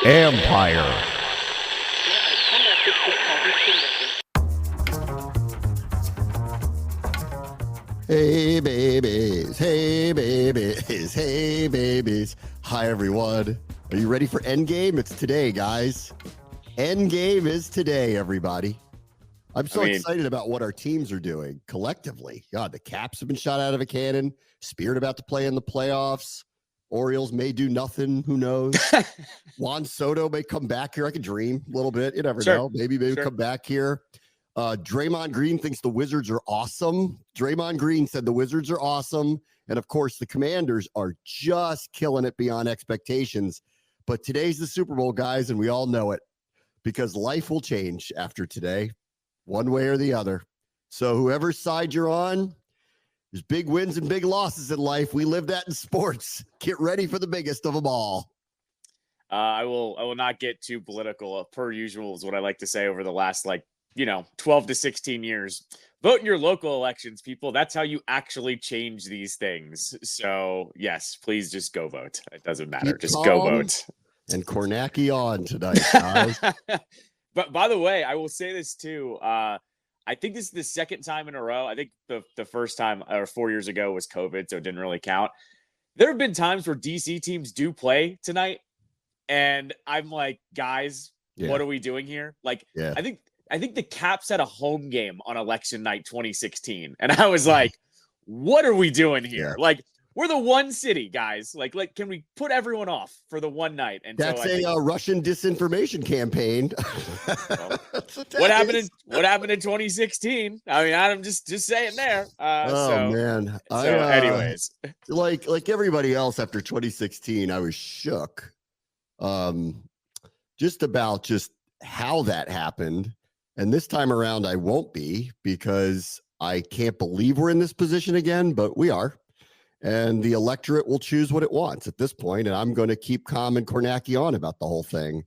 Ampire. Hey babies, hey babies, hey babies. Hi everyone. Are you ready for Endgame? It's today, guys. Endgame is today, everybody. I'm so excited about what our teams are doing collectively. God, the Caps have been shot out of a cannon. Spirit about to play in the playoffs. Orioles may do nothing. Who knows? Juan Soto may come back here. I could dream a little bit. You never know. Maybe come back here. Draymond Green thinks the Wizards are awesome. Draymond Green said the Wizards are awesome. And of course, the Commanders are just killing it beyond expectations. But today's the Super Bowl, guys, and we all know it because life will change after today, one way or the other. So whoever side you're on, there's big wins and big losses in life. We live that in sports. Get ready for the biggest of them all. I will not get too political. Per usual is what I like to say over the last 12 to 16 years. Vote in your local elections, people. That's how you actually change these things. So yes, please just go vote. It doesn't matter. Just go vote. And Kornacki on tonight, guys. But by the way, I will say this too. I think this is the second time in a row. I think the first time or 4 years ago was COVID, so it didn't really count. There have been times where DC teams do play tonight, and I'm like, guys, what are we doing here? I think the Caps had a home game on election night 2016. And I was like, what are we doing here? Yeah. We're the one city, guys. Can we put everyone off for the one night? And that's a Russian disinformation campaign. What happened in 2016? I mean, I'm just saying there. Man. Anyways. Like everybody else after 2016, I was shook. Just about how that happened. And this time around, I won't be because I can't believe we're in this position again, but we are. And the electorate will choose what it wants at this point. And I'm going to keep calm and Kornacki on about the whole thing.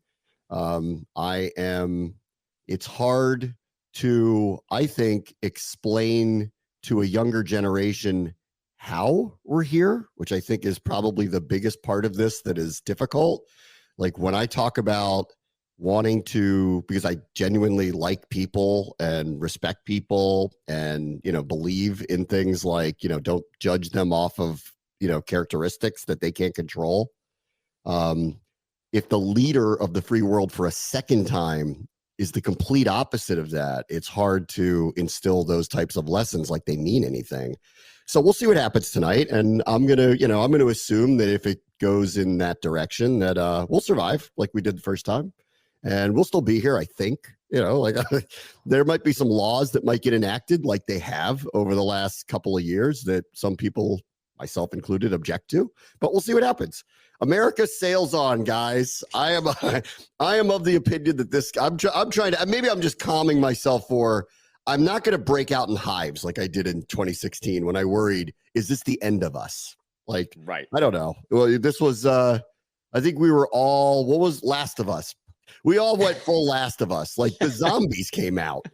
It's hard to, I think, explain to a younger generation how we're here, which I think is probably the biggest part of this that is difficult. Like when I talk about wanting to, because I genuinely like people and respect people and, believe in things like, don't judge them off of, characteristics that they can't control. If the leader of the free world for a second time is the complete opposite of that, it's hard to instill those types of lessons like they mean anything. So we'll see what happens tonight. And I'm going to assume that if it goes in that direction that we'll survive like we did the first time. And we'll still be here, I think. There might be some laws that might get enacted like they have over the last couple of years that some people, myself included, object to. But we'll see what happens. America sails on, guys. I am of the opinion that I'm trying to, maybe I'm just calming myself I'm not going to break out in hives like I did in 2016 when I worried, is this the end of us? Right. I don't know. Well, this was, I think we were all, what was Last of Us? We all went full Last of Us. Like the zombies came out.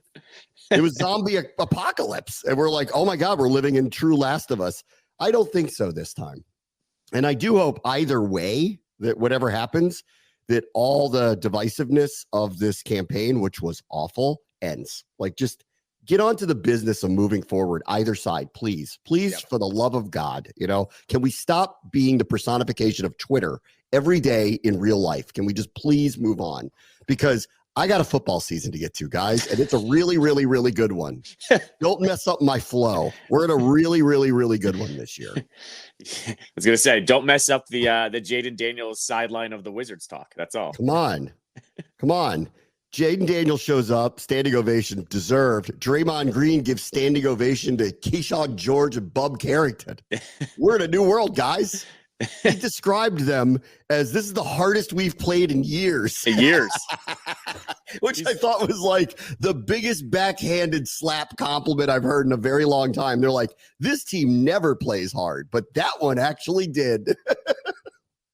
It was zombie apocalypse. And we're like, oh my God, we're living in true Last of Us. I don't think so this time. And I do hope either way that whatever happens, that all the divisiveness of this campaign, which was awful, ends. Just get on to the business of moving forward, either side, please. Please, for the love of God, can we stop being the personification of Twitter every day in real life? Can we just please move on? Because I got a football season to get to, guys, and it's a really, really, really good one. Don't mess up my flow. We're in a really, really, really good one this year. I was going to say, don't mess up the Jaden Daniels sideline of the Wizards talk. That's all. Come on. Jaden Daniels shows up, standing ovation, deserved. Draymond Green gives standing ovation to Keyshawn George and Bub Carrington. We're in a new world, guys. He described them as this is the hardest we've played in years. Which I thought was the biggest backhanded slap compliment I've heard in a very long time. They're like, this team never plays hard, but that one actually did.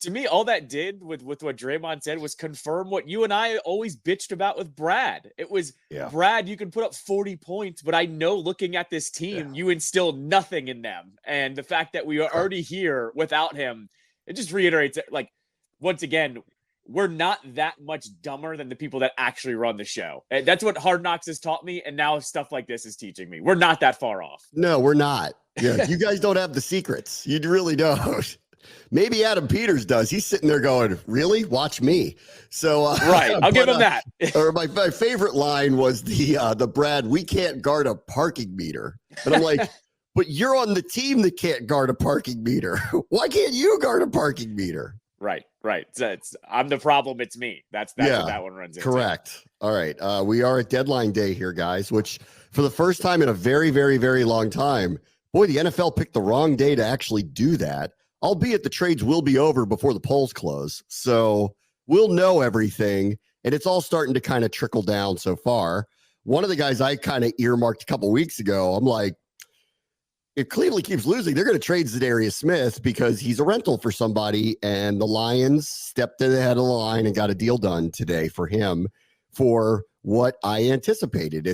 To me, all that did with what Draymond said was confirm what you and I always bitched about with Brad. It was, Brad, you can put up 40 points, but I know looking at this team, you instill nothing in them. And the fact that we are already here without him it just reiterates it. Like, once again, we're not that much dumber than the people that actually run the show. And that's what Hard Knocks has taught me. And now stuff like this is teaching me. We're not that far off. No, we're not. Yeah, you guys don't have the secrets. You really don't. Maybe Adam Peters does. He's sitting there going, really? Watch me. So right. I'll give him that. Or my favorite line was the Brad, we can't guard a parking meter. And I'm like, but you're on the team that can't guard a parking meter. Why can't you guard a parking meter? Right. I'm the problem. It's me. That's what that one runs into. Correct. All right. We are at deadline day here, guys, which for the first time in a very, very, very long time, boy, the NFL picked the wrong day to actually do that, albeit the trades will be over before the polls close. So we'll know everything, and it's all starting to kind of trickle down so far. One of the guys I kind of earmarked a couple weeks ago, I'm like, if Cleveland keeps losing, they're going to trade Zadarius Smith because he's a rental for somebody, and the Lions stepped to the head of the line and got a deal done today for him for what I anticipated.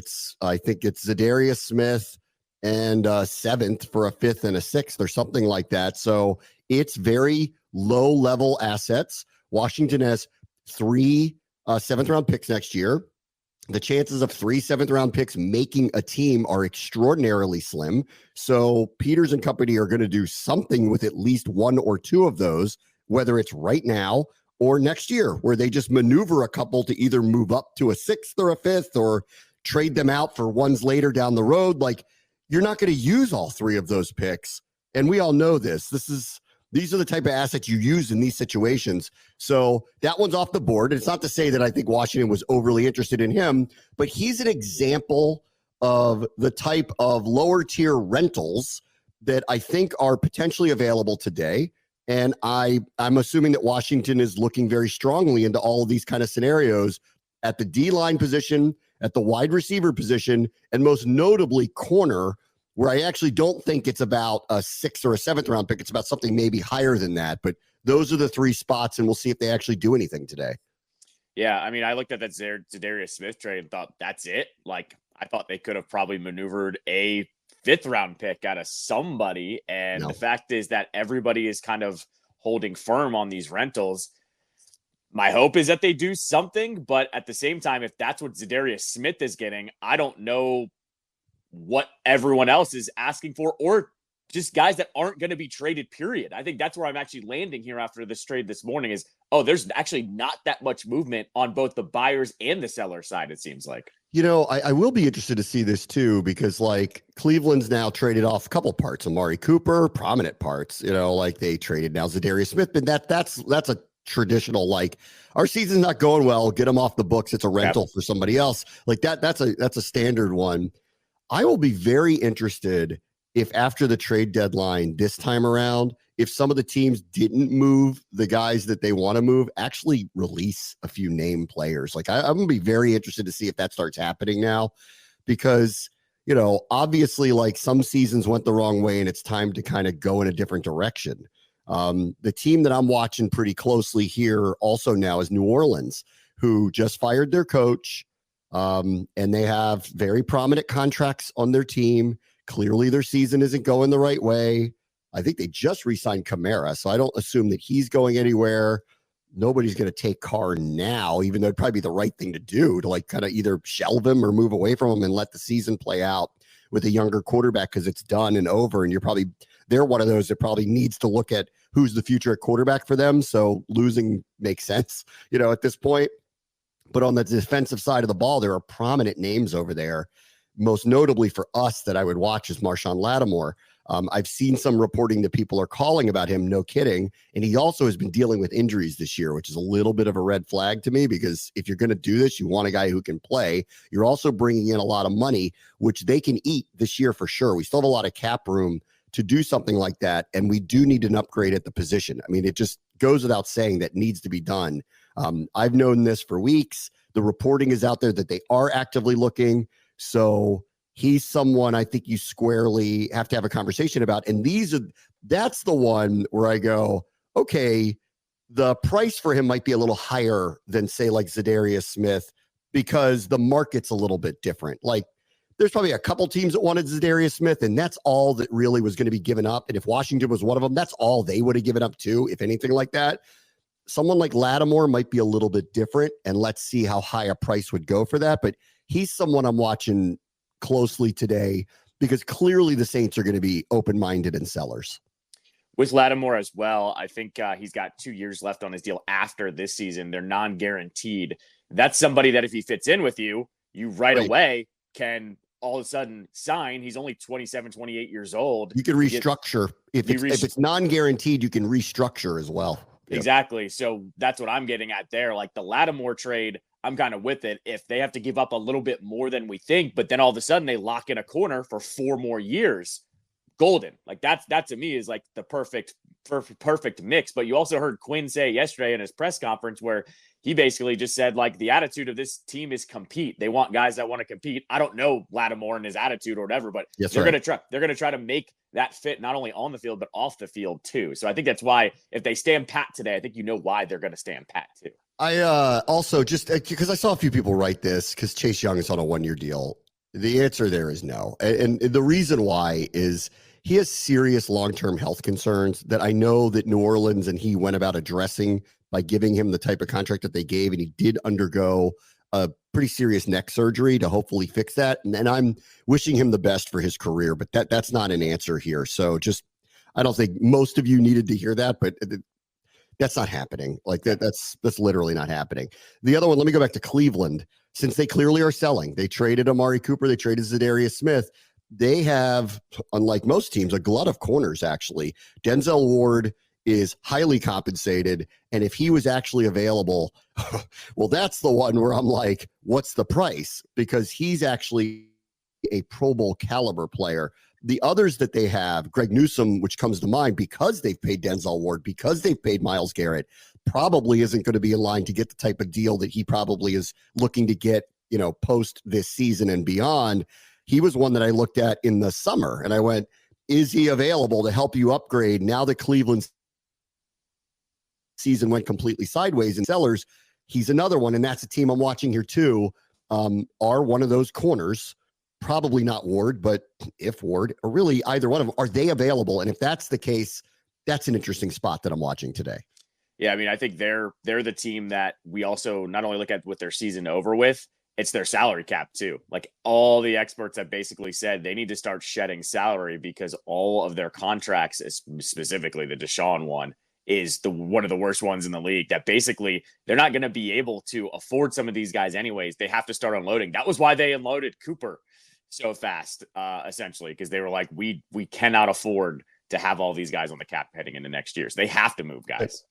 I think it's Zadarius Smith and a 7th for a 5th and a 6th or something like that. So it's very low-level assets. Washington has 3 7th-round picks next year. The chances of 3 7th-round picks making a team are extraordinarily slim. So Peters and company are going to do something with at least 1 or 2 of those, whether it's right now or next year, where they just maneuver a couple to either move up to a 6th or a 5th or trade them out for ones later down the road. Like, you're not going to use all 3 of those picks. And we all know this. These are the type of assets you use in these situations. So that one's off the board. It's not to say that I think Washington was overly interested in him, but he's an example of the type of lower tier rentals that I think are potentially available today. And I'm assuming that Washington is looking very strongly into all of these kind of scenarios at the D-line position, at the wide receiver position, and most notably corner, where I actually don't think it's about a 6th or a 7th round pick. It's about something maybe higher than that. But those are the 3 spots, and we'll see if they actually do anything today. Yeah, I mean, I looked at that Zadarius Smith trade and thought, that's it? Like, I thought they could have probably maneuvered a 5th round pick out of somebody. And the fact is that everybody is kind of holding firm on these rentals. My hope is that they do something, but at the same time, if that's what Zadarius Smith is getting, I don't know what everyone else is asking for, or just guys that aren't going to be traded, period. I think that's where I'm actually landing here after this trade this morning is, there's actually not that much movement on both the buyers and the seller side, it seems like. You know, I will be interested to see this too, because like Cleveland's now traded off a couple parts. Amari Cooper, prominent parts, like they traded now Zadarius Smith, but that's a traditional, like, our season's not going well, get them off the books. It's a rental for somebody else. Like that's a standard one. I will be very interested if after the trade deadline this time around, if some of the teams didn't move the guys that they want to move, actually release a few name players. Like I'm going to be very interested to see if that starts happening now, because, obviously like some seasons went the wrong way and it's time to kind of go in a different direction. The team that I'm watching pretty closely here also now is New Orleans, who just fired their coach. And they have very prominent contracts on their team. Clearly their season isn't going the right way. I think they just re-signed Kamara, so I don't assume that he's going anywhere. Nobody's going to take Carr now, even though it'd probably be the right thing to do, to like kind of either shelve him or move away from him and let the season play out with a younger quarterback, because it's done and over. And they're one of those that probably needs to look at who's the future at quarterback for them. So losing makes sense, at this point. But on the defensive side of the ball, there are prominent names over there. Most notably for us that I would watch is Marshawn Lattimore. I've seen some reporting that people are calling about him, no kidding. And he also has been dealing with injuries this year, which is a little bit of a red flag to me, because if you're going to do this, you want a guy who can play. You're also bringing in a lot of money, which they can eat this year for sure. We still have a lot of cap room to do something like that. And we do need an upgrade at the position. I mean, it just goes without saying that needs to be done. I've known this for weeks. The reporting is out there that they are actively looking. So he's someone I think you squarely have to have a conversation about. And that's the one where I go, okay, the price for him might be a little higher than say like Zadarius Smith, because the market's a little bit different. Like there's probably a couple teams that wanted Zadarius Smith, and that's all that really was going to be given up. And if Washington was one of them, that's all they would have given up too, if anything like that. Someone like Lattimore might be a little bit different, and let's see how high a price would go for that. But he's someone I'm watching closely today because clearly the Saints are going to be open-minded and sellers. With Lattimore as well, I think he's got 2 years left on his deal after this season. They're non-guaranteed. That's somebody that if he fits in with you, you right away can all of a sudden sign. He's only 27, 28 years old. You can restructure. If it's non-guaranteed, you can restructure as well. Exactly. So that's what I'm getting at there. Like the Lattimore trade, I'm kind of with it. If they have to give up a little bit more than we think, but then all of a sudden they lock in a corner for 4 more years, golden. Like that to me is like the perfect mix. But you also heard Quinn say yesterday in his press conference where he basically just said, like, the attitude of this team is compete. They want guys that want to compete. I don't know Lattimore and his attitude or whatever, but they're going to try to make that fit not only on the field, but off the field too. So I think that's why if they stand pat today, I think you know why they're going to stand pat too. I also just because I saw a few people write this because Chase Young is on a 1-year deal. The answer there is no. And the reason why is he has serious long-term health concerns that I know that New Orleans and he went about addressing by giving him the type of contract that they gave. And he did undergo a pretty serious neck surgery to hopefully fix that. And I'm wishing him the best for his career, but that's not an answer here. So just, I don't think most of you needed to hear that, but that's not happening. Like that's literally not happening. The other one, let me go back to Cleveland. Since they clearly are selling, they traded Amari Cooper, they traded Zadarius Smith. They have, unlike most teams, a glut of corners, actually. Denzel Ward is highly compensated. And if he was actually available, well, that's the one where I'm like, what's the price? Because he's actually a Pro Bowl caliber player. The others that they have, Greg Newsome, which comes to mind because they've paid Denzel Ward, because they've paid Myles Garrett, probably isn't going to be in line to get the type of deal that he probably is looking to get, post this season and beyond. He was one that I looked at in the summer and I went, is he available to help you upgrade now that Cleveland's season went completely sideways and sellers? He's another one. And that's a team I'm watching here too. Are one of those corners, probably not Ward, but if Ward or really either one of them, are they available? And if that's the case, that's an interesting spot that I'm watching today. Yeah. I mean, I think they're the team that we also not only look at with their season over with, it's their salary cap too. Like all the experts have basically said they need to start shedding salary because all of their contracts, specifically the Deshaun one, is one of the worst ones in the league that basically they're not going to be able to afford some of these guys anyways. They have to start unloading. That was why they unloaded Cooper so fast, essentially, because they were like, we cannot afford to have all these guys on the cap heading into next year. So they have to move guys.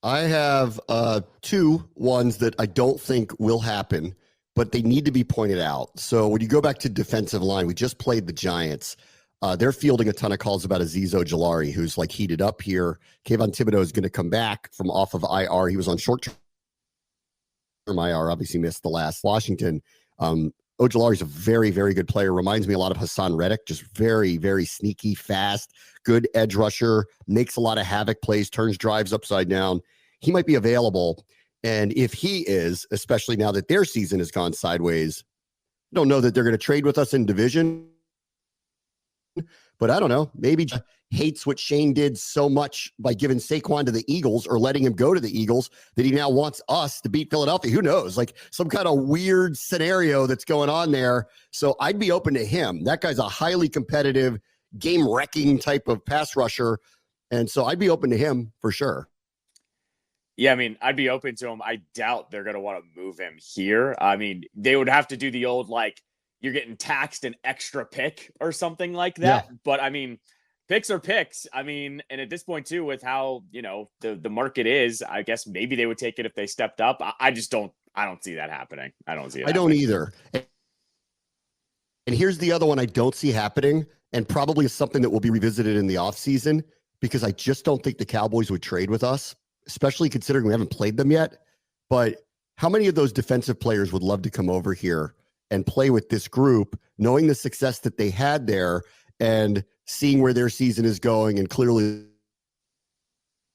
I have 2 ones that I don't think will happen, but they need to be pointed out. So when you go back to defensive line, we just played the Giants. They're fielding a ton of calls about Azeez Ojulari, who's like heated up here. Kayvon Thibodeau is going to come back from off of IR. He was on short-term IR, obviously missed the last Washington. Ojulari is a very, very good player. Reminds me a lot of Hassan Reddick, just very, very sneaky, fast, good edge rusher, makes a lot of havoc plays, turns drives upside down. He might be available. And if he is, especially now that their season has gone sideways, I don't know that they're going to trade with us in division, but I don't know. Maybe hates what Shane did so much by giving Saquon to the Eagles or letting him go to the Eagles that he now wants us to beat Philadelphia. Who knows? Like some kind of weird scenario that's going on there. So I'd be open to him. That guy's a highly competitive, game-wrecking type of pass rusher. And so I'd be open to him for sure. Yeah, I mean, I'd be open to him. I doubt they're going to want to move him here. I mean, they would have to do the old, like, you're getting taxed an extra pick or something like that. Yeah. But I mean, picks are picks. I mean, and at this point too, with how, the market is, I guess maybe they would take it if they stepped up. I don't see that happening. I don't see it. I don't either. And here's the other one I don't see happening, and probably is something that will be revisited in the offseason, because I just don't think the Cowboys would trade with us, especially considering we haven't played them yet. But how many of those defensive players would love to come over here and play with this group, knowing the success that they had there and seeing where their season is going? And clearly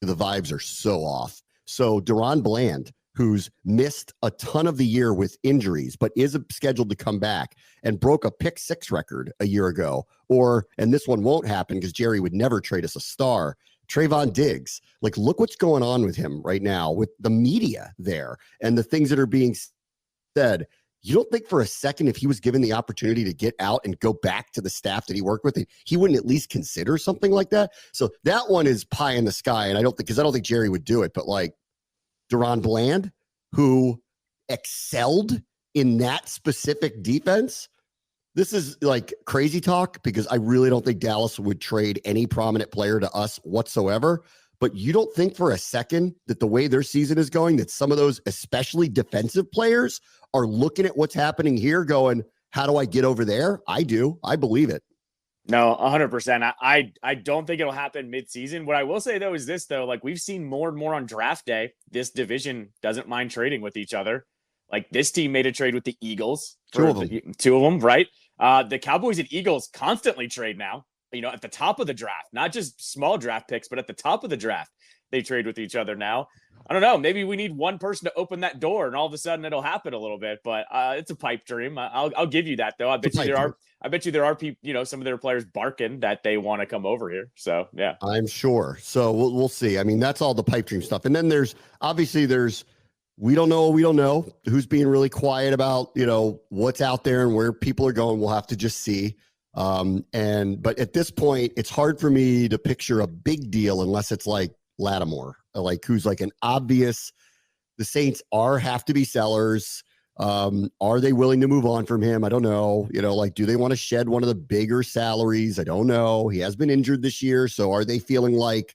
the vibes are so off. So Deron Bland, who's missed a ton of the year with injuries, but is scheduled to come back and broke a pick six record a year ago. And this one won't happen because Jerry would never trade us a star. Trayvon Diggs, like, look what's going on with him right now with the media there and the things that are being said. You don't think for a second if he was given the opportunity to get out and go back to the staff that he worked with, he wouldn't at least consider something like that? So that one is pie in the sky. And I don't think Jerry would do it, but like Deron Bland, who excelled in that specific defense, this is like crazy talk because I really don't think Dallas would trade any prominent player to us whatsoever. But you don't think for a second that the way their season is going, that some of those, especially defensive players, are looking at what's happening here going, how do I get over there? I do. I believe it. No, 100%. I don't think it'll happen mid-season. What I will say, though, is this, though. Like, we've seen more and more on draft day, this division doesn't mind trading with each other. Like, this team made a trade with the Eagles. Two of them, right? The Cowboys and Eagles constantly trade now. At the top of the draft, not just small draft picks, but at the top of the draft, they trade with each other now. I don't know. Maybe we need one person to open that door and all of a sudden it'll happen a little bit, but it's a pipe dream. I'll give you that though. I bet you there are people, some of their players barking that they want to come over here. So yeah, I'm sure. So we'll see. I mean, that's all the pipe dream stuff. And then there's we don't know who's being really quiet about, what's out there and where people are going. We'll have to just see. But at this point, it's hard for me to picture a big deal unless it's like Lattimore, like who's like an obvious, the Saints have to be sellers. Are they willing to move on from him? I don't know. Do they want to shed one of the bigger salaries? I don't know. He has been injured this year. So are they feeling like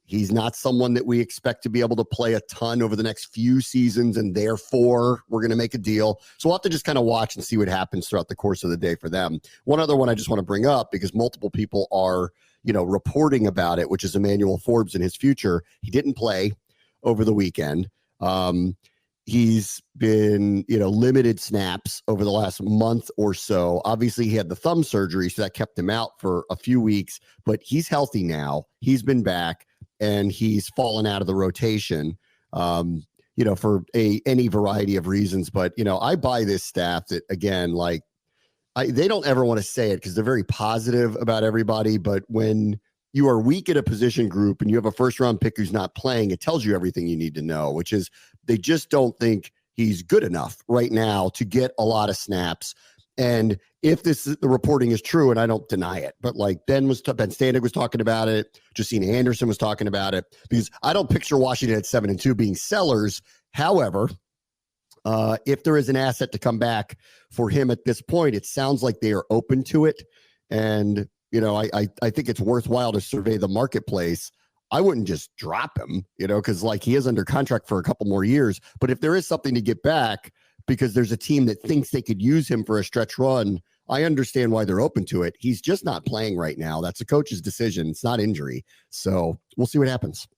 he's not someone that we expect to be able to play a ton over the next few seasons, and therefore we're going to make a deal? So we'll have to just kind of watch and see what happens throughout the course of the day for them. One other one I just want to bring up, because multiple people are, reporting about it, which is Emmanuel Forbes and his future. He didn't play over the weekend. He's been, limited snaps over the last month or so. Obviously, he had the thumb surgery, so that kept him out for a few weeks, but he's healthy now. He's been back. And he's fallen out of the rotation, for any variety of reasons. But, I buy this staff that, again, they don't ever want to say it because they're very positive about everybody. But when you are weak at a position group and you have a first-round pick who's not playing, it tells you everything you need to know, which is they just don't think he's good enough right now to get a lot of snaps. And if the reporting is true, and I don't deny it, but like Ben Standig was talking about it, Justina Anderson was talking about it, because I don't picture Washington at 7-2 being sellers. However, if there is an asset to come back for him at this point, it sounds like they are open to it. And, I think it's worthwhile to survey the marketplace. I wouldn't just drop him, because he is under contract for a couple more years. But if there is something to get back, because there's a team that thinks they could use him for a stretch run, I understand why they're open to it. He's just not playing right now. That's a coach's decision. It's not injury. So we'll see what happens.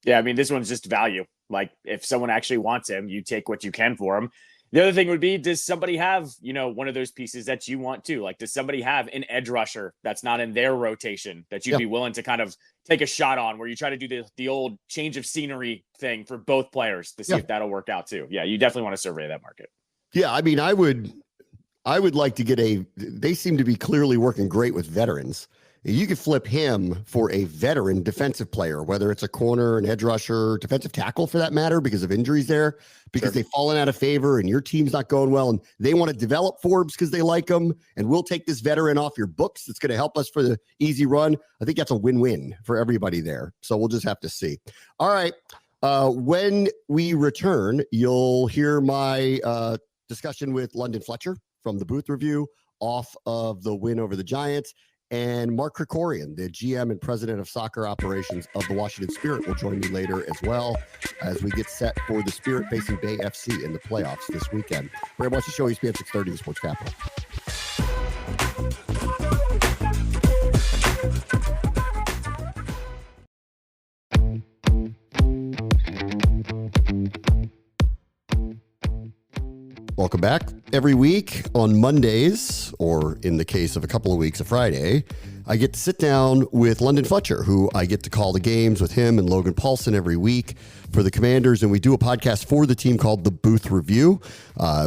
Yeah, I mean, this one's just value. Like, if someone actually wants him, you take what you can for him. The other thing would be, does somebody have, one of those pieces that you want to? Like, does somebody have an edge rusher that's not in their rotation that you'd be willing to kind of take a shot on, where you try to do the old change of scenery thing for both players to see if that'll work out too? Yeah, you definitely want to survey that market. Yeah, I mean, I would like to get they seem to be clearly working great with veterans. You could flip him for a veteran defensive player, whether it's a corner, an edge rusher, defensive tackle for that matter, because of injuries there, because they've fallen out of favor and your team's not going well. And they want to develop Forbes because they like him. And we'll take this veteran off your books. It's going to help us for the easy run. I think that's a win-win for everybody there. So we'll just have to see. All right. When we return, you'll hear my discussion with London Fletcher from the Booth Review off of the win over the Giants. And Mark Krikorian, the GM and president of soccer operations of the Washington Spirit, will join me later as well as we get set for the Spirit facing Bay FC in the playoffs this weekend. We're going to watch the show ESPN 630 Sports Capital. Welcome back. Every week on Mondays, or in the case of a couple of weeks, a Friday, I get to sit down with London Fletcher, who I get to call the games with him and Logan Paulson every week. for the Commanders, and we do a podcast for the team called The Booth Review.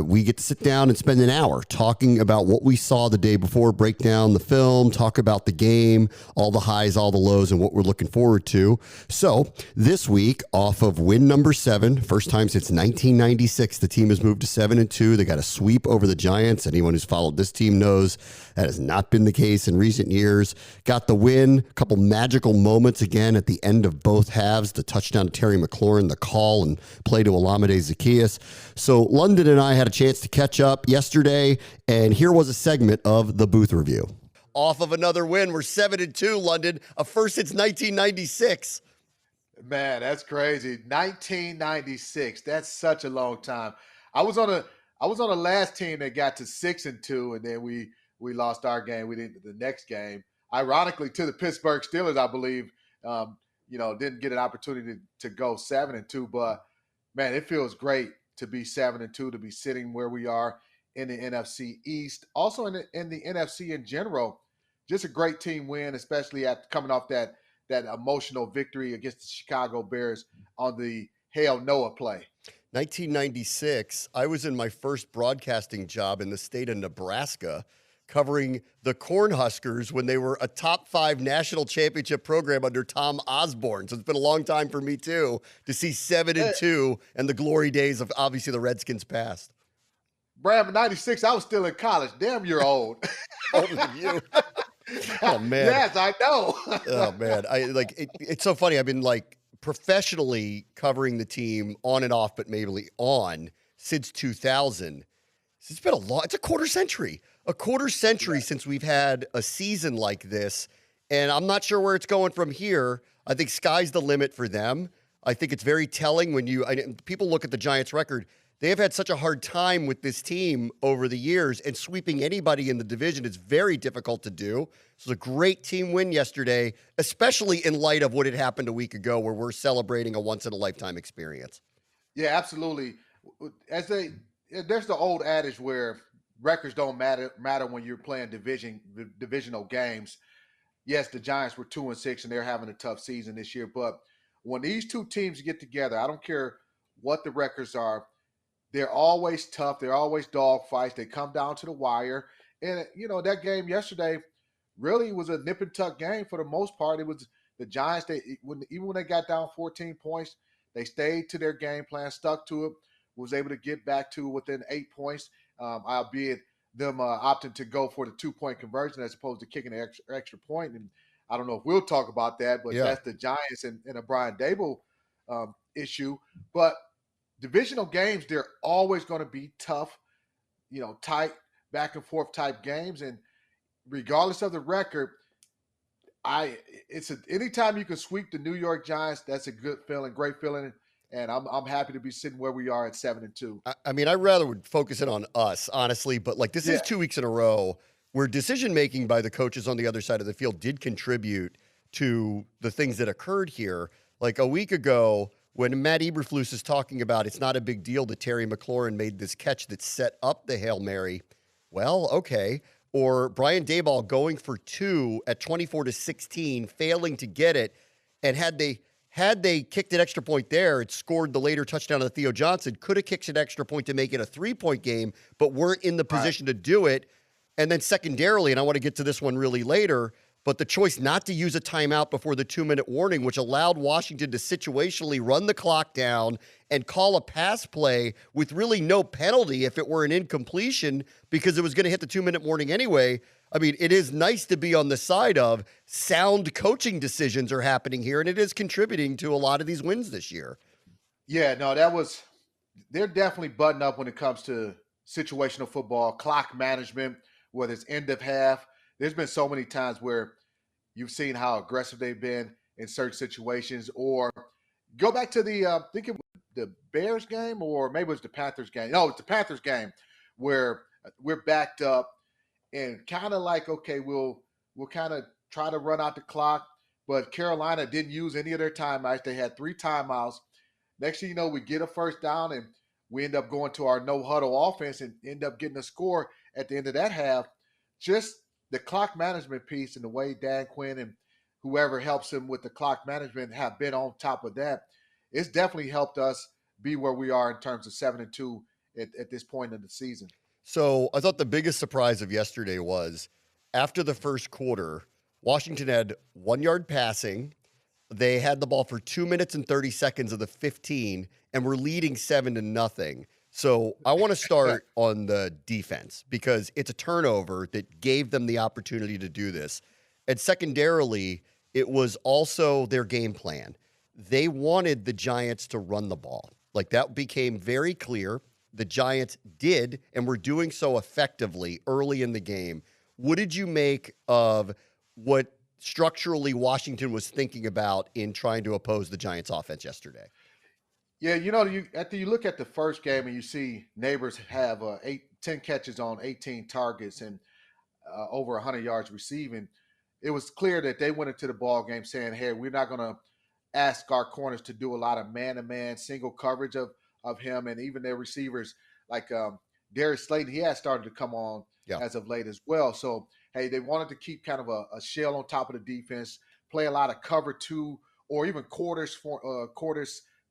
We get to sit down and spend an hour talking about what we saw the day before, break down the film, talk about the game, all the highs, all the lows, and what we're looking forward to. So this week, off of win number 7, first time since 1996, the team has moved to 7-2. They got a sweep over the Giants. Anyone who's followed this team knows that has not been the case in recent years. Got the win, a couple magical moments again at the end of both halves, the touchdown to Terry McLaurin, the call and play to Olamide Zaccheaus. So London and I had a chance to catch up yesterday, and here was a segment of the Booth Review. Off of another win, we're 7-2, London, a first since 1996. Man, that's crazy. 1996. That's such a long time. I was on the last team that got to 6-2, and then we lost our game. We didn't the next game. Ironically, to the Pittsburgh Steelers, I believe. Didn't get an opportunity to go 7-2, but man, it feels great to be 7-2, to be sitting where we are in the NFC East, also in the NFC in general. Just a great team win, especially at coming off that emotional victory against the Chicago Bears on the Hail Noah play. 1996, I was in my first broadcasting job in the state of Nebraska, covering the Cornhuskers when they were a top 5 national championship program under Tom Osborne. So it's been a long time for me, too, to see 7-2 and the glory days of, obviously, the Redskins past. Bram, in 96, I was still in college. Damn, you're old. Older than you. Oh, man. Yes, I know. Oh, man. It's so funny. I've been, professionally covering the team on and off, but mainly on, since 2000. It's been it's a quarter century. Since we've had a season like this, and I'm not sure where it's going from here. I think sky's the limit for them. I think it's very telling when people look at the Giants' record. They have had such a hard time with this team over the years, and sweeping anybody in the division is very difficult to do. This was a great team win yesterday, especially in light of what had happened a week ago, where we're celebrating a once-in-a-lifetime experience. Yeah, absolutely. There's the old adage where records don't matter when you're playing divisional games. Yes, the Giants were 2-6 and they're having a tough season this year. But when these two teams get together, I don't care what the records are, they're always tough. They're always dog fights. They come down to the wire. And, that game yesterday really was a nip and tuck game for the most part. It was the Giants, even when they got down 14 points, they stayed to their game plan, stuck to it, was able to get back to within 8 points, albeit them opting to go for the 2-point conversion as opposed to kicking an extra point. And I don't know if we'll talk about that, but that's the Giants and a Brian Dable issue. But divisional games, they're always going to be tough, tight, back and forth type games. And regardless of the record, anytime you can sweep the New York Giants, that's a good feeling, great feeling. And I'm happy to be sitting where we are at 7-2. I mean, I rather would focus in on us, honestly, but this is 2 weeks in a row where decision-making by the coaches on the other side of the field did contribute to the things that occurred here. Like a week ago, when Matt Eberflus is talking about it's not a big deal that Terry McLaurin made this catch that set up the Hail Mary, well, okay. Or Brian Daboll going for 2 at 24-16, failing to get it, and had they kicked an extra point there, it scored the later touchdown of Theo Johnson, could have kicked an extra point to make it a 3-point game, but weren't in the position to do it. And then secondarily, and I want to get to this one really later, but the choice not to use a timeout before the 2-minute warning, which allowed Washington to situationally run the clock down and call a pass play with really no penalty if it were an incompletion because it was going to hit the 2-minute warning anyway. I mean, it is nice to be on the side of sound coaching decisions are happening here, and it is contributing to a lot of these wins this year. Yeah, no, they're definitely buttoned up when it comes to situational football, clock management, whether it's end of half. There's been so many times where you've seen how aggressive they've been in certain situations, or go back to I think it was the Bears game, or maybe it was the Panthers game. No, it's the Panthers game where we're backed up and kind of okay, we'll kind of try to run out the clock, but Carolina didn't use any of their timeouts. They had 3 timeouts. Next thing you know, we get a first down and we end up going to our no huddle offense and end up getting a score at the end of that half. Just the clock management piece and the way Dan Quinn and whoever helps him with the clock management have been on top of that it's definitely helped us be where we are in terms of 7-2 at this point in the season. So I thought the biggest surprise of yesterday was after the first quarter, Washington had 1 yard passing. They had the ball for 2 minutes and 30 seconds of the 15 and were leading 7-0. So I want to start on the defense because it's a turnover that gave them the opportunity to do this. And secondarily, it was also their game plan. They wanted the Giants to run the ball. Like that became very clear. The Giants did, and were doing so effectively early in the game. What did you make of what structurally Washington was thinking about in trying to oppose the Giants offense yesterday? Yeah, after you look at the first game and you see Neighbors have 10 catches on 18 targets and over 100 yards receiving, it was clear that they went into the ball game saying, hey, we're not going to ask our corners to do a lot of man-to-man single coverage of him, and even their receivers like Darius Slayton, he has started to come on as of late as well. So, hey, they wanted to keep kind of a shell on top of the defense, play a lot of cover two or even quarters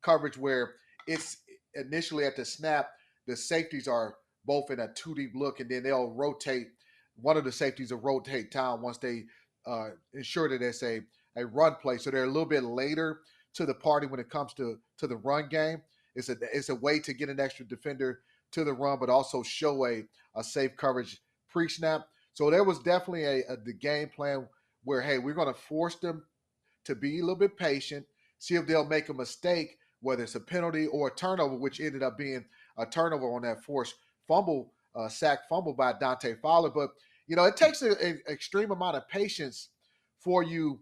coverage where it's initially at the snap, the safeties are both in a 2 deep look, and then they'll rotate. One of the safeties will rotate down once they ensure that it's a run play. So they're a little bit later to the party when it comes to the run game. It's a way to get an extra defender to the run, but also show a safe coverage pre-snap. So there was definitely the game plan where, hey, we're going to force them to be a little bit patient, see if they'll make a mistake, whether it's a penalty or a turnover, which ended up being a turnover on that forced fumble, sack fumble by Dante Fowler. But, it takes an extreme amount of patience for you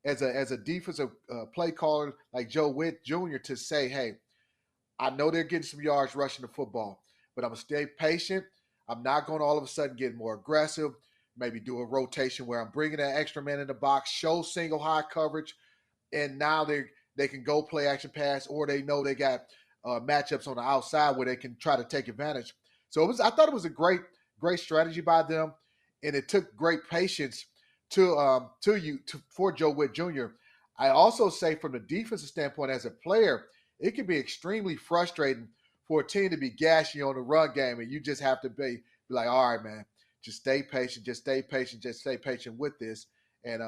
as a defensive play caller like Joe Witt Jr. to say, hey, I know they're getting some yards rushing the football, but I'm going to stay patient. I'm not going to all of a sudden get more aggressive, maybe do a rotation where I'm bringing that extra man in the box, show single high coverage, and now they can go play action pass, or they know they got matchups on the outside where they can try to take advantage. So I thought it was a great strategy by them, and it took great patience for Joe Witt Jr. I also say from the defensive standpoint as a player, it can be extremely frustrating for a team to be gashing you on the run game, and you just have to be like, all right, man, just stay patient, just stay patient with this, and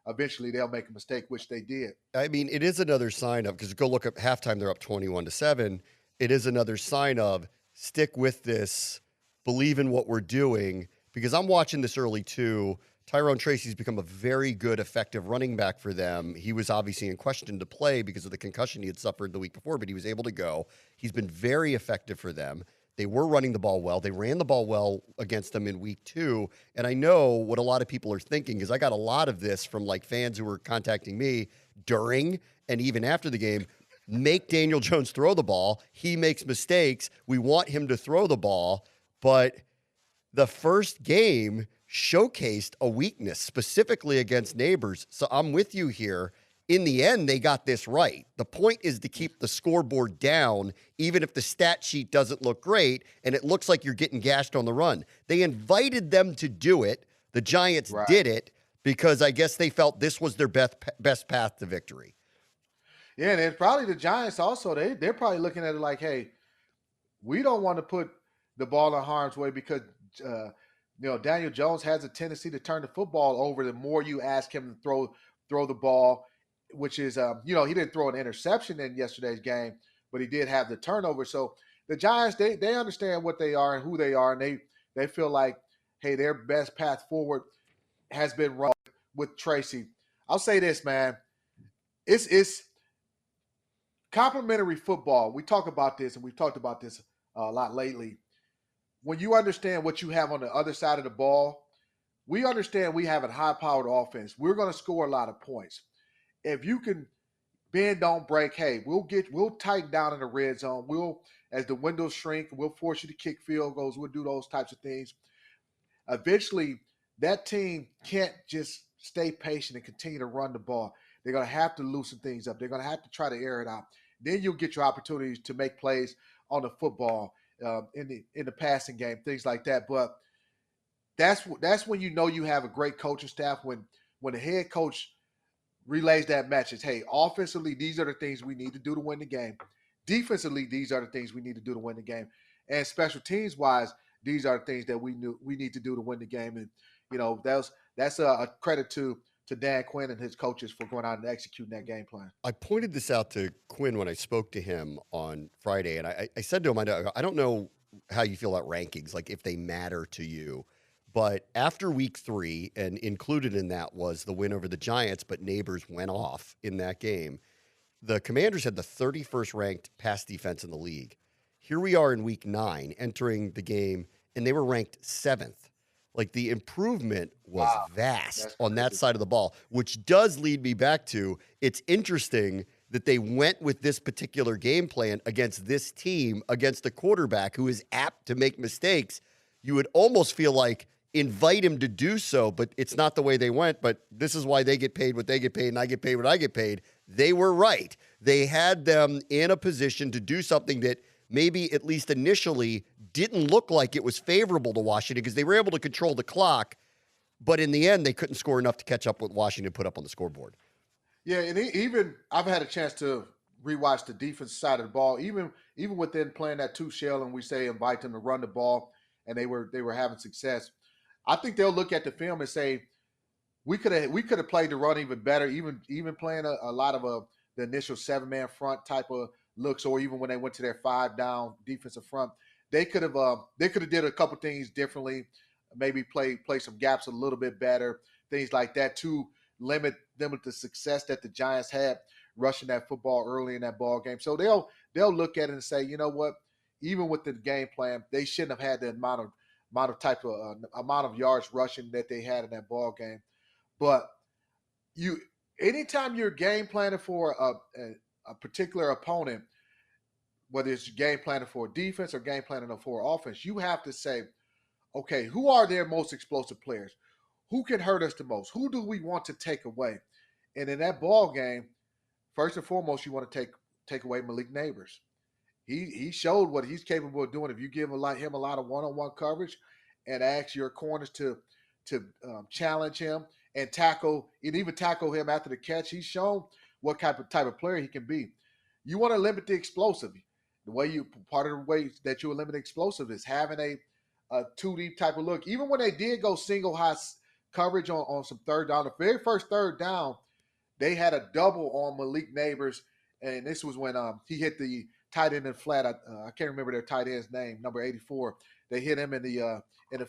eventually they'll make a mistake, which they did. I mean, it is another sign of, because go look at halftime, they're up 21-7. It is another sign of stick with this, believe in what we're doing, because I'm watching this early too. Tyrone Tracy's become a very good, effective running back for them. He was obviously in question to play because of the concussion he had suffered the week before, but he was able to go. He's been very effective for them. They were running the ball well. They ran the ball well against them in week 2. And I know what a lot of people are thinking, because I got a lot of this from like fans who were contacting me during and even after the game. Make Daniel Jones throw the ball. He makes mistakes. We want him to throw the ball. But the first game showcased a weakness, specifically against Neighbors. So I'm with you here. In the end, they got this right. The point is to keep the scoreboard down, even if the stat sheet doesn't look great and it looks like you're getting gashed on the run. They invited them to do it. The Giants did it because I guess they felt this was their best path to victory. Yeah, and then probably the Giants also, they're probably looking at it like, hey, we don't want to put the ball in harm's way because Daniel Jones has a tendency to turn the football over the more you ask him to throw the ball, which is, he didn't throw an interception in yesterday's game, but he did have the turnover. So the Giants, they understand what they are and who they are, and they feel like, hey, their best path forward has been run with Tracy. I'll say this, man. It's complementary football. We talk about this, and we've talked about this a lot lately. When you understand what you have on the other side of the ball, we understand we have a high-powered offense. We're going to score a lot of points. If you can bend, don't break, hey, we'll tighten down in the red zone. As the windows shrink, we'll force you to kick field goals. We'll do those types of things. Eventually, that team can't just stay patient and continue to run the ball. They're going to have to loosen things up. They're going to have to try to air it out. Then you'll get your opportunities to make plays on the football, in the passing game, things like that. But that's when you know you have a great coaching staff, when the head coach relays that message. Hey, offensively, these are the things we need to do to win the game. Defensively, these are the things we need to do to win the game. And special teams wise, these are the things that we need to do to win the game. And that's a credit to Dan Quinn and his coaches for going out and executing that game plan. I pointed this out to Quinn when I spoke to him on Friday, and I said to him, I don't know how you feel about rankings, like if they matter to you. But after week 3, and included in that was the win over the Giants, but Neighbors went off in that game. The Commanders had the 31st ranked pass defense in the league. Here we are in week 9 entering the game, and they were ranked 7th. Like the improvement was vast on that side of the ball, which does lead me back to it's interesting that they went with this particular game plan against this team, against a quarterback who is apt to make mistakes. You would almost feel like invite him to do so, but it's not the way they went. But this is why they get paid what they get paid and I get paid what I get paid. They were right. They had them in a position to do something that maybe at least initially didn't look like it was favorable to Washington because they were able to control the clock, but in the end, they couldn't score enough to catch up with Washington put up on the scoreboard. Yeah, and even I've had a chance to rewatch the defense side of the ball, even within playing that 2 shell, and we say invite them to run the ball, and they were having success. I think they'll look at the film and say we could have played the run even better, even playing a lot of the initial 7-man front type of looks, or even when they went to their 5-down defensive front. They could have did a couple things differently, maybe play some gaps a little bit better, things like that to limit the success that the Giants had rushing that football early in that ball game. So they'll look at it and say, you know what, even with the game plan, they shouldn't have had the amount of yards rushing that they had in that ball game. But anytime you're game planning for a particular opponent, whether it's game planning for defense or game planning for offense, you have to say, okay, who are their most explosive players? Who can hurt us the most? Who do we want to take away? And in that ball game, first and foremost, you want to take away Malik Neighbors. He showed what he's capable of doing. If you give him a lot of one-on-one coverage and ask your corners to challenge him and even tackle him after the catch, he's shown what type of player he can be. You want to limit the explosive. Part of the way that you eliminate explosive is having a 2 deep type of look. Even when they did go single high coverage on some third down, the very first third down, they had a double on Malik Neighbors, and this was when he hit the tight end in flat. I can't remember their tight end's name, number 84. They hit him in the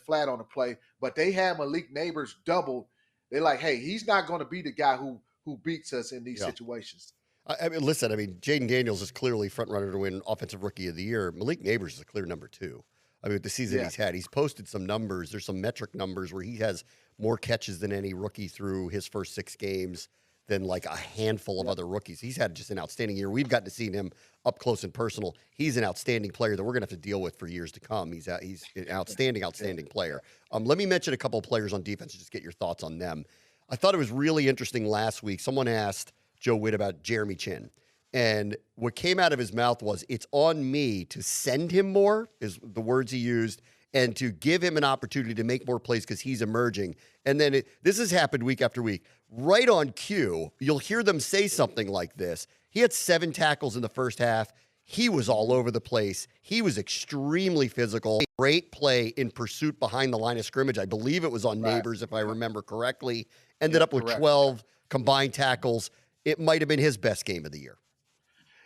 flat on the play, but they had Malik Neighbors doubled. They're like, hey, he's not going to be the guy who beats us in these situations. I mean, listen, Jaden Daniels is clearly front runner to win Offensive Rookie of the Year. Malik Neighbors is a clear number 2. I mean, with the season he's had, he's posted some numbers. There's some metric numbers where he has more catches than any rookie through his first 6 games than like a handful of other rookies. He's had just an outstanding year. We've gotten to see him up close and personal. He's an outstanding player that we're going to have to deal with for years to come. He's an outstanding player. Let me mention a couple of players on defense and just get your thoughts on them. I thought it was really interesting last week. Someone asked Joe Witt about Jeremy Chin. And what came out of his mouth was, it's on me to send him more, is the words he used, and to give him an opportunity to make more plays because he's emerging. And then this has happened week after week. Right on cue, you'll hear them say something like this. He had 7 tackles in the first half. He was all over the place. He was extremely physical. Great play in pursuit behind the line of scrimmage. I believe it was on Neighbors, if I remember correctly. Ended up with 12 combined tackles. It might have been his best game of the year.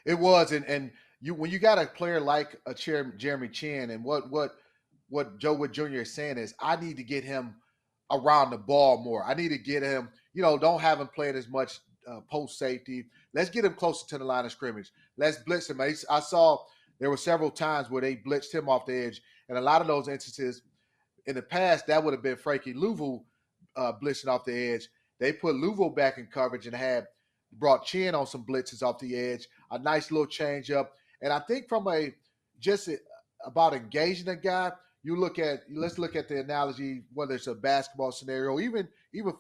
It was, and when you got a player like Jeremy Chin, and what Joe Wood Jr. is saying is, I need to get him around the ball more. I need to get him, don't have him playing as much post safety. Let's get him closer to the line of scrimmage. Let's blitz him. I saw there were several times where they blitzed him off the edge, and a lot of those instances in the past, that would have been Frankie Louisville blitzing off the edge. They put Louisville back in coverage and brought Chin on some blitzes off the edge, a nice little change up. And I think about engaging a guy, let's look at the analogy, whether it's a basketball scenario, even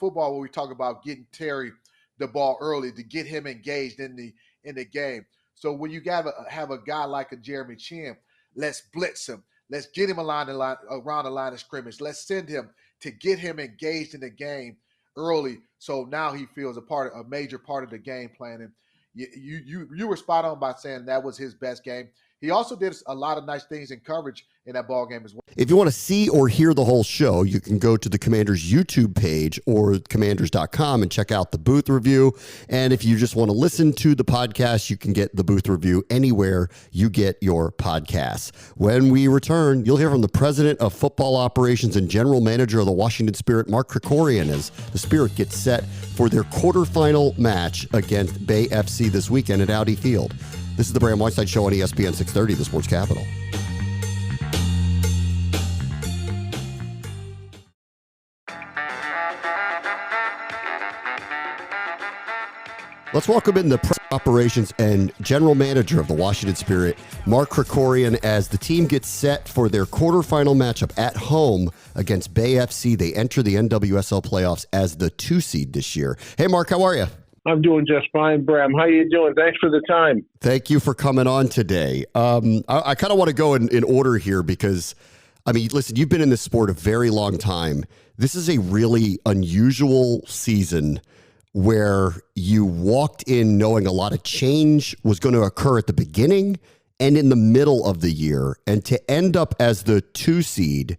football, where we talk about getting Terry the ball early to get him engaged in the game. So when you have a guy like a Jeremy Chin, let's blitz him. Let's get him around the line of scrimmage. Let's send him to get him engaged in the game early. So now he feels a major part of the game plan. And you were spot on by saying that was his best game. He also did a lot of nice things in coverage in that ball game as well. If you want to see or hear the whole show, you can go to the Commanders YouTube page or commanders.com and check out the booth review. And if you just want to listen to the podcast, you can get the booth review anywhere you get your podcasts. When we return, you'll hear from the president of football operations and general manager of the Washington Spirit, Mark Krikorian, as the Spirit gets set for their quarterfinal match against Bay FC this weekend at Audi Field. This is the Bram Whiteside Show on ESPN 630, the Sports Capital. Let's welcome in the press operations and general manager of the Washington Spirit, Mark Krikorian, as the team gets set for their quarterfinal matchup at home against Bay FC. They enter the NWSL playoffs as the 2 seed this year. Hey, Mark, how are you? I'm doing just fine, Bram. How you doing? Thanks for the time. Thank you for coming on today. I kind of want to go in order here because, I mean, listen, you've been in this sport a very long time. This is a really unusual season where you walked in knowing a lot of change was going to occur at the beginning and in the middle of the year. And to end up as the 2 seed,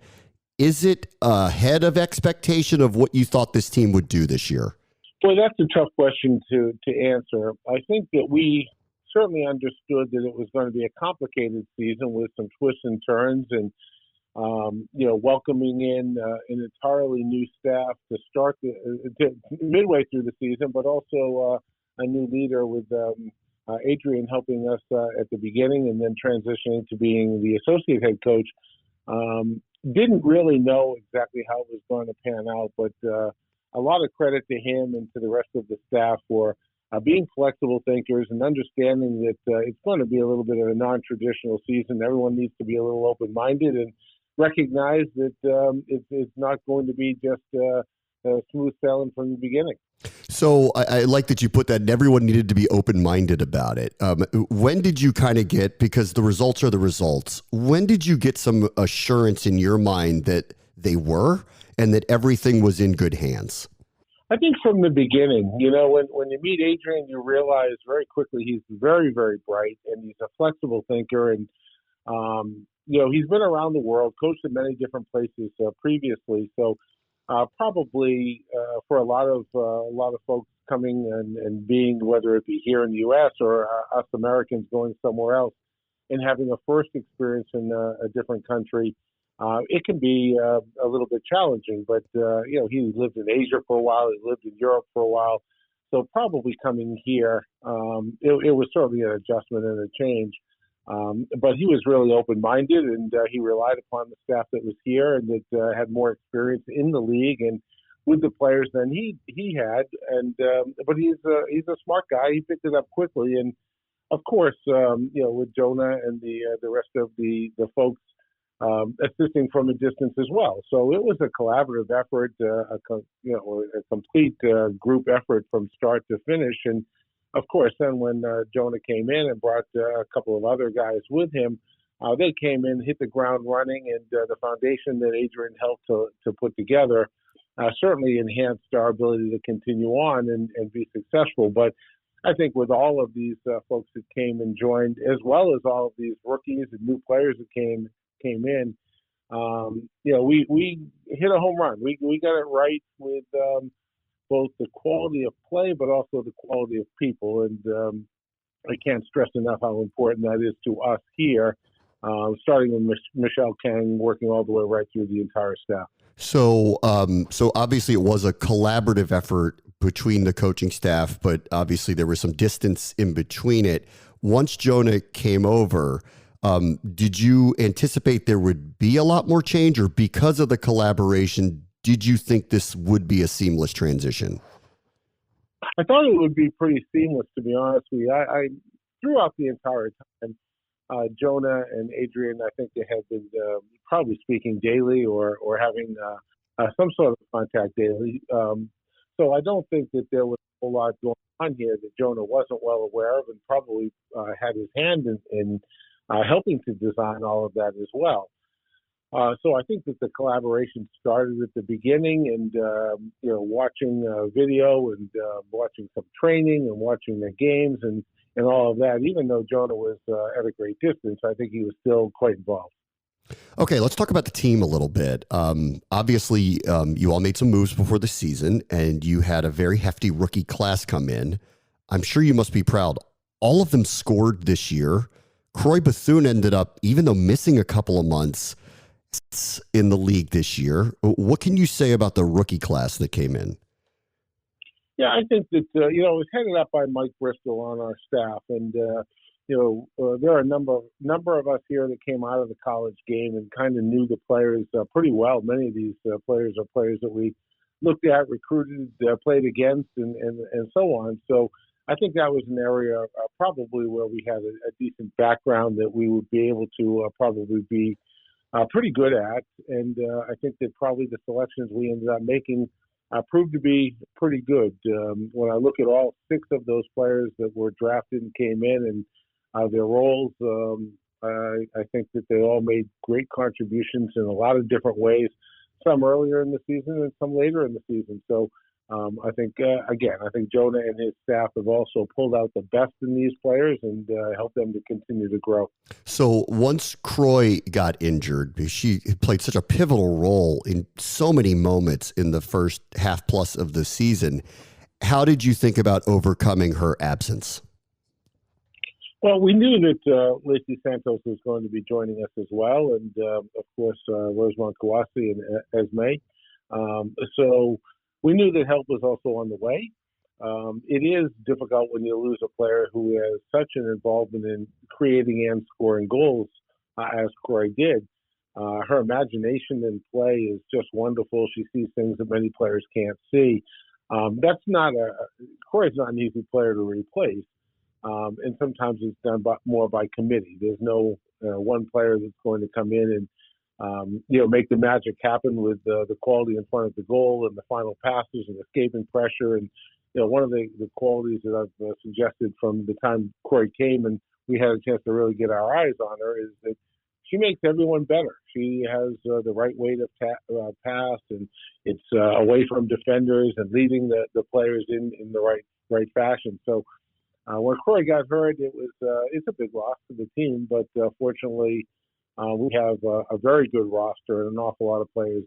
is it ahead of expectation of what you thought this team would do this year? Well, that's a tough question to answer. I think that we certainly understood that it was going to be a complicated season with some twists and turns and, welcoming in an entirely new staff to start midway through the season, but also a new leader with Adrian helping us at the beginning and then transitioning to being the associate head coach. Didn't really know exactly how it was going to pan out, but a lot of credit to him and to the rest of the staff for being flexible thinkers and understanding that it's going to be a little bit of a non-traditional season. Everyone needs to be a little open-minded and recognize that it's not going to be just smooth sailing from the beginning. So I like that you put that, and everyone needed to be open-minded about it. When did you kind of get, because the results are the results, when did you get some assurance in your mind that they were and that everything was in good hands? I think from the beginning, when you meet Adrian, you realize very quickly he's very, very bright and he's a flexible thinker. And, he's been around the world, coached in many different places previously. So probably for a lot of folks coming and being, whether it be here in the U.S. or us Americans going somewhere else and having a first experience in a different country, it can be a little bit challenging, but, he lived in Asia for a while. He lived in Europe for a while. So probably coming here, it was certainly an adjustment and a change. But he was really open-minded, and he relied upon the staff that was here and that had more experience in the league and with the players than he had. And but he's a smart guy. He picked it up quickly. And, of course, with Jonah and the rest of the folks, assisting from a distance as well. So it was a collaborative effort, a complete group effort from start to finish. And of course, then when Jonah came in and brought a couple of other guys with him, they came in, hit the ground running, and the foundation that Adrian helped to put together certainly enhanced our ability to continue on and be successful. But I think with all of these folks that came and joined, as well as all of these rookies and new players that came in, we hit a home run. We got it right with both the quality of play, but also the quality of people. And I can't stress enough how important that is to us here, starting with Michelle Kang, working all the way right through the entire staff. So obviously it was a collaborative effort between the coaching staff, but obviously there was some distance in between it. Once Jonah came over, did you anticipate there would be a lot more change, or because of the collaboration, did you think this would be a seamless transition? I thought it would be pretty seamless, to be honest with you. I throughout the entire time, Jonah and Adrian, I think they have been probably speaking daily or having some sort of contact daily. So I don't think that there was a whole lot going on here that Jonah wasn't well aware of, and probably had his hand in helping to design all of that as well. So I think that the collaboration started at the beginning, and watching video and watching some training and watching the games and all of that. Even though Jonah was at a great distance, I think he was still quite involved. Okay, let's talk about the team a little bit. Obviously, you all made some moves before the season, and you had a very hefty rookie class come in. I'm sure you must be proud. All of them scored this year. Croy Bethune ended up, even though missing a couple of months, in the league this year. What can you say about the rookie class that came in? Yeah, I think that it was headed up by Mike Bristol on our staff, and there are a number of us here that came out of the college game and kind of knew the players pretty well. Many of these players are players that we looked at, recruited, played against, and so on. So I think that was an area probably where we had a decent background that we would be able to probably be pretty good at. And I think that probably the selections we ended up making proved to be pretty good. When I look at all 6 of those players that were drafted and came in and their roles, I think that they all made great contributions in a lot of different ways, some earlier in the season and some later in the season. So I think Jonah and his staff have also pulled out the best in these players and helped them to continue to grow. So once Croy got injured, she played such a pivotal role in so many moments in the first half plus of the season. How did you think about overcoming her absence? Well, we knew that Lacey Santos was going to be joining us as well, and of course Rosemont Kawasi and Esme. So we knew that help was also on the way. It is difficult when you lose a player who has such an involvement in creating and scoring goals as Croy did. Her imagination in play is just wonderful. She sees things that many players can't see. Croy's not an easy player to replace. And sometimes it's done more by committee. There's no one player that's going to come in and make the magic happen with the quality in front of the goal and the final passes and escaping pressure. And one of the qualities that I've suggested from the time Croy came and we had a chance to really get our eyes on her is that she makes everyone better. She has the right way to pass, and it's away from defenders and leading the players in the right fashion. So when Croy got hurt, it's a big loss to the team, but fortunately we have a very good roster, and an awful lot of players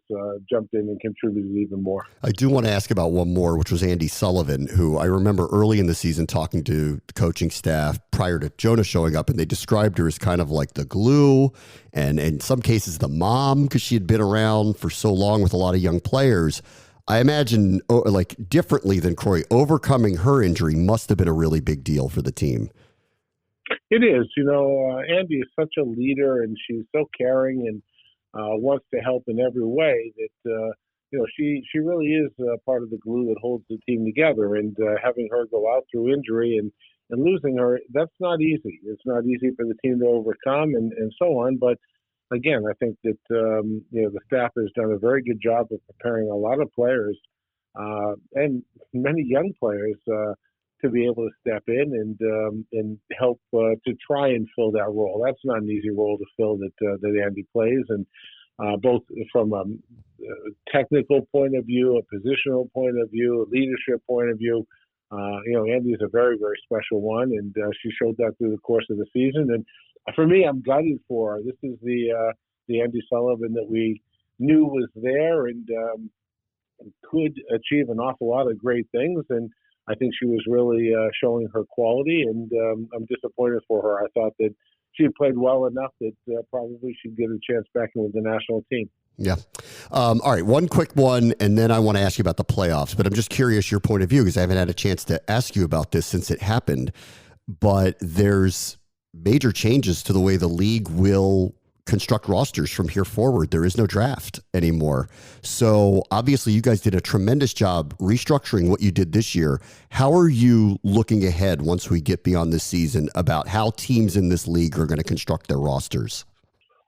jumped in and contributed even more. I do want to ask about one more, which was Andy Sullivan, who I remember early in the season talking to the coaching staff prior to Jonah showing up, and they described her as kind of like the glue and in some cases the mom, because she had been around for so long with a lot of young players. I imagine, like differently than Croy, overcoming her injury must have been a really big deal for the team. It is. Andy is such a leader, and she's so caring and wants to help in every way that, she really is part of the glue that holds the team together. And having her go out through injury and losing her, that's not easy. It's not easy for the team to overcome and so on. But again, I think that, the staff has done a very good job of preparing a lot of players and many young players to be able to step in and help to try and fill that role. That's not an easy role to fill that Andy plays, and both from a technical point of view, a positional point of view, a leadership point of view. Andy's a very, very special one, and she showed that through the course of the season. And for me, I'm gutted for her. This is the Andy Sullivan that we knew was there and could achieve an awful lot of great things. And I think she was really showing her quality, and I'm disappointed for her. I thought that she had played well enough that probably she'd get a chance back in with the national team. Yeah. All right. One quick one, and then I want to ask you about the playoffs, but I'm just curious your point of view because I haven't had a chance to ask you about this since it happened. But there's major changes to the way the league will construct rosters from here forward. There is no draft anymore. So obviously you guys did a tremendous job restructuring what you did this year. How are you looking ahead once we get beyond this season about how teams in this league are going to construct their rosters?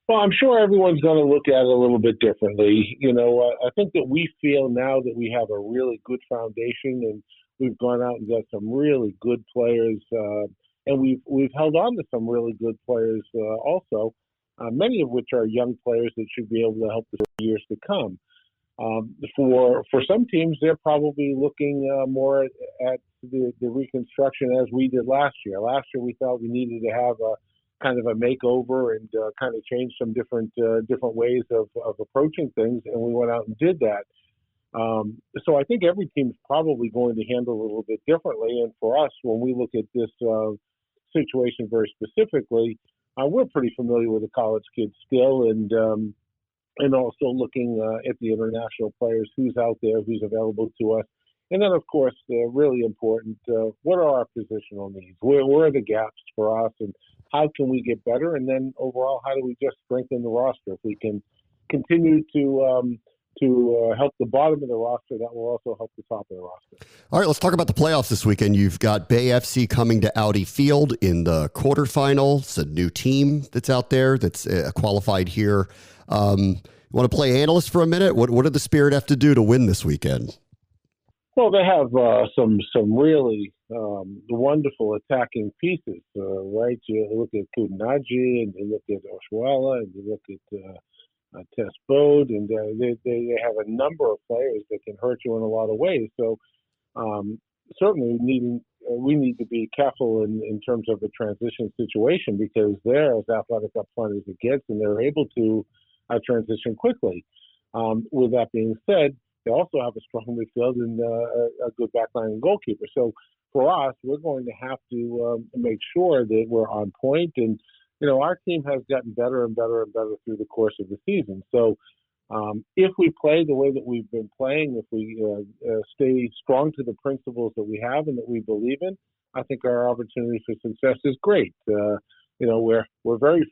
Well, I'm sure everyone's going to look at it a little bit differently. I think that we feel now that we have a really good foundation, and we've gone out and got some really good players, and we've held on to some really good players also. many of which are young players that should be able to help us for years to come. For some teams, they're probably looking more at the reconstruction as we did last year. Last year, we thought we needed to have a kind of a makeover and kind of change some different ways of approaching things, and we went out and did that. So I think every team is probably going to handle it a little bit differently. And for us, when we look at this situation very specifically, we're pretty familiar with the college kids still, and also looking at the international players, who's out there, who's available to us. And then, of course, really important, what are our positional needs? Where are the gaps for us, and how can we get better? And then overall, how do we just strengthen the roster? If we can continue to help the bottom of the roster, that will also help the top of the roster. All right, let's talk about the playoffs this weekend. You've got Bay FC coming to Audi Field in the quarterfinal. It's a new team that's out there that's qualified here. You want to play analyst for a minute? What did the Spirit have to do to win this weekend? Well, they have some really wonderful attacking pieces, right? You look at Kudinaji, and you look at Oshuala, and you look at Tess Bode, and they have a number of players that can hurt you in a lot of ways. So certainly we need to be careful in terms of the transition situation, because they're as athletic up front as it gets, and they're able to transition quickly. With that being said, they also have a strong midfield and a good backline and goalkeeper. So for us, we're going to have to make sure that we're on point. And, our team has gotten better and better and better through the course of the season. So if we play the way that we've been playing, if we stay strong to the principles that we have and that we believe in, I think our opportunity for success is great. We're very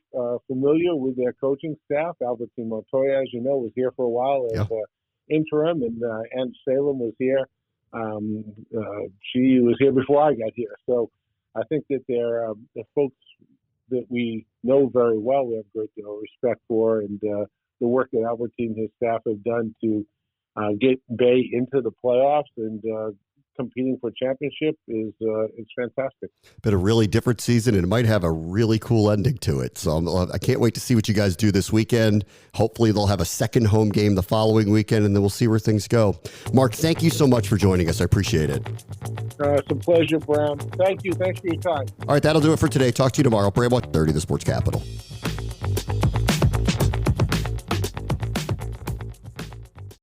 familiar with their coaching staff. Albertine Montoya, as you know, was here for a while as interim, and Ann Salem was here. She was here before I got here. So I think that they're folks that we know very well. We have great respect for, and the work that Albertine and his staff have done to get Bay into the playoffs and competing for championship is fantastic. Been a really different season, and it might have a really cool ending to it. So I can't wait to see what you guys do this weekend. Hopefully they'll have a second home game the following weekend, and then we'll see where things go. Mark, thank you so much for joining us. I appreciate it. It's a pleasure, Bram. Thank you. Thanks for your time. All right, that'll do it for today. Talk to you tomorrow. Bram 130, the Sports Capital.